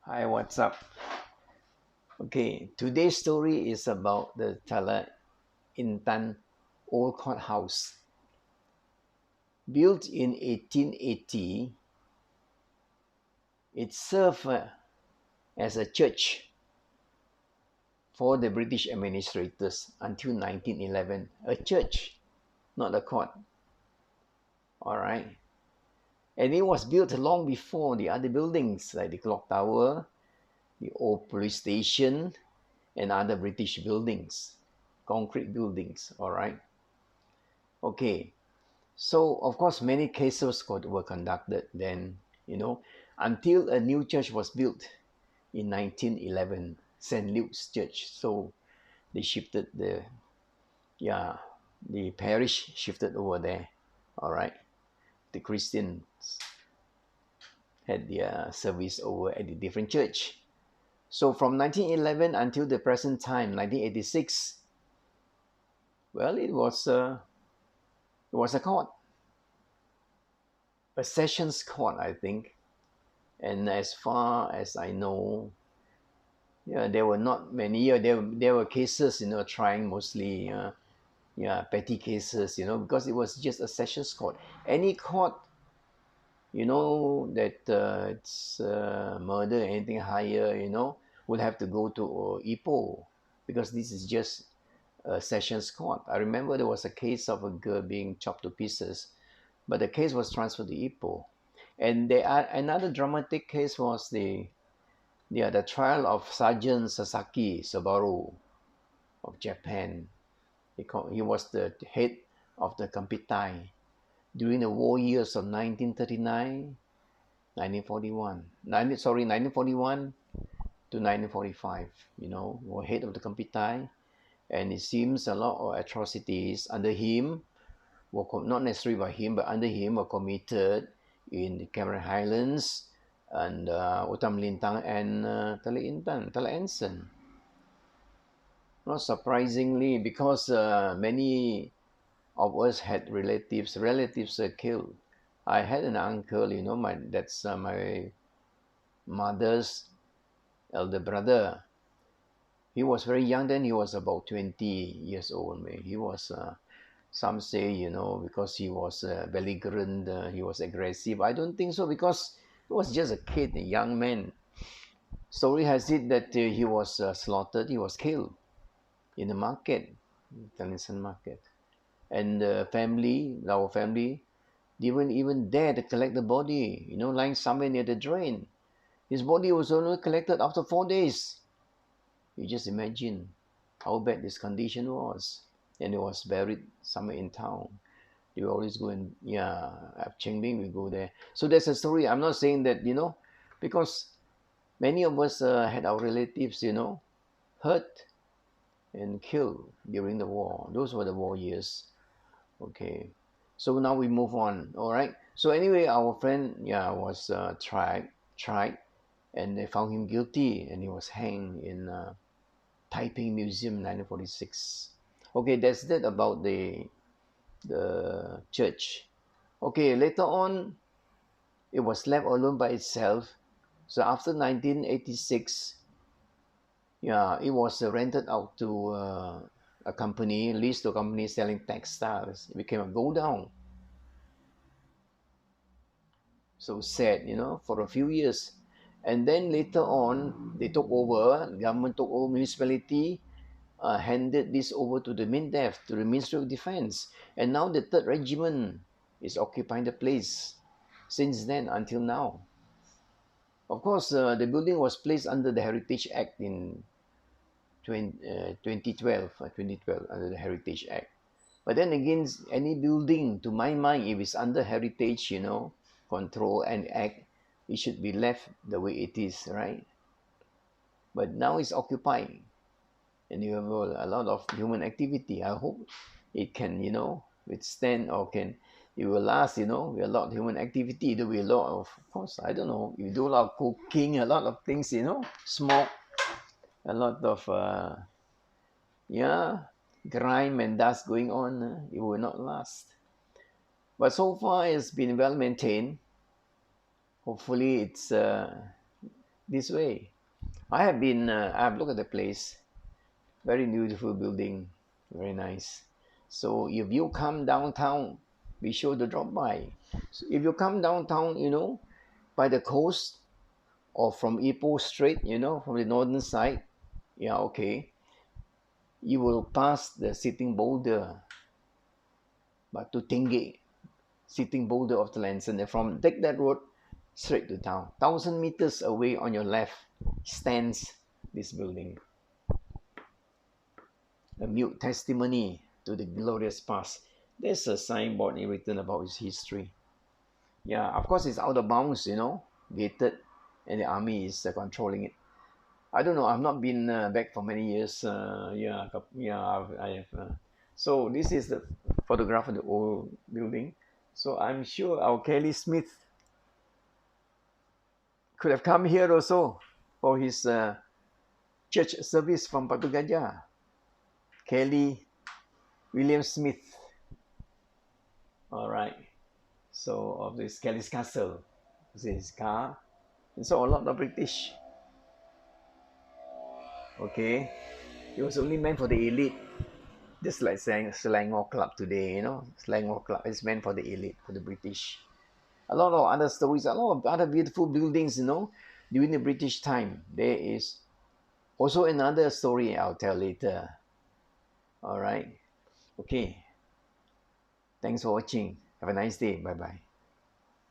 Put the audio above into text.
Hi, what's up? Okay, today's story is about the Teluk Intan Old Courthouse. Built in 1880, it served as a church for the British administrators until 1911. A church, not a court. All right. And it was built long before the other buildings like the clock tower, the old police station, and other British buildings, concrete buildings. All right. Okay. So, of course, many cases were conducted then, until a new church was built in 1911, St. Luke's Church. So they shifted yeah, the parish shifted over there. All right. The Christians had their service over at the different church. So from 1911 until the present time, 1986, well, it was a court, a sessions court, I think. And as far as I know, yeah, there were not many. Yeah, there were cases, trying mostly, yeah, petty cases, because it was just a sessions court. Any court, that it's murder, anything higher, would have to go to Ipoh, because this is just a sessions court. I remember there was a case of a girl being chopped to pieces, but the case was transferred to Ipoh. And another dramatic case was the trial of Sergeant Sasaki Sabaru of Japan. He was the head of the Kampitai during the war years of 1939, 1941. 1941 to 1945. Were head of the Kampitai, and it seems a lot of atrocities under him not necessarily by him, but under him were committed in the Cameron Highlands and Utam Lintang and Teluk Ensign. Not surprisingly, because many of us had relatives killed. I had an uncle, that's my mother's elder brother. He was very young then. He was about 20 years old. He was, some say, because he was belligerent, he was aggressive. I don't think so, because he was just a kid, a young man. Story has it that he was slaughtered, he was killed in the market, Talisan market. And our family, didn't even dare to collect the body, lying somewhere near the drain. His body was only collected after 4 days. You just imagine how bad this condition was. And he was buried somewhere in town. They always go and, yeah, at Chengbing, we go there. So that's a story. I'm not saying that, because many of us had our relatives, hurt and killed during the war. Those were the war years. Okay. So now we move on. All right. So anyway, our friend, yeah, was tried, and they found him guilty, and he was hanged in Taiping Museum, 1946. Okay, that's that about the church. Okay, later on, it was left alone by itself. So after 1986, yeah, it was rented out to a company, leased to a company selling textiles. It became a go down. So sad, for a few years. And then later on, they took over, government took over, municipality handed this over to the MINDEF, to the Ministry of Defense. And now the 3rd Regiment is occupying the place since then until now. Of course, the building was placed under the Heritage Act in 2012, under the Heritage Act. But then again, any building, to my mind, if it's under heritage, control and act, it should be left the way it is, right? But now it's occupied, and you have a lot of human activity. I hope it can, withstand, or it will last, with a lot of human activity. There will be a lot of course, I don't know, you do a lot of cooking, a lot of things, smoke, a lot of, yeah, grime and dust going on, it will not last. But so far, it's been well maintained. Hopefully, it's this way. I've looked at the place, very beautiful building, very nice. So if you come downtown, be sure to drop by. So if you come downtown, by the coast or from Ipoh Strait, from the northern side, yeah, okay, you will pass the Sitting Boulder, but to Tinggi, Sitting Boulder of the Lanson. And from take that road straight to town. 1,000 meters away on your left stands this building, a mute testimony to the glorious past. There's a signboard written about its history. Yeah, of course, it's out of bounds, gated, and the army is controlling it. I don't know. I've not been back for many years. Yeah, yeah, I have. So this is the photograph of the old building. So I'm sure our Kelly Smith could have come here also for his church service from Batu Gajah. Kelly William Smith. All right. So of this Kelly's castle, this is his car, and so a lot of British. Okay, it was only meant for the elite, just like saying Selangor Club today. Selangor Club is meant for the elite, for the British. A lot of other stories, a lot of other beautiful buildings. During the British time, there is also another story I'll tell later. All right. Okay. Thanks for watching. Have a nice day. Bye bye.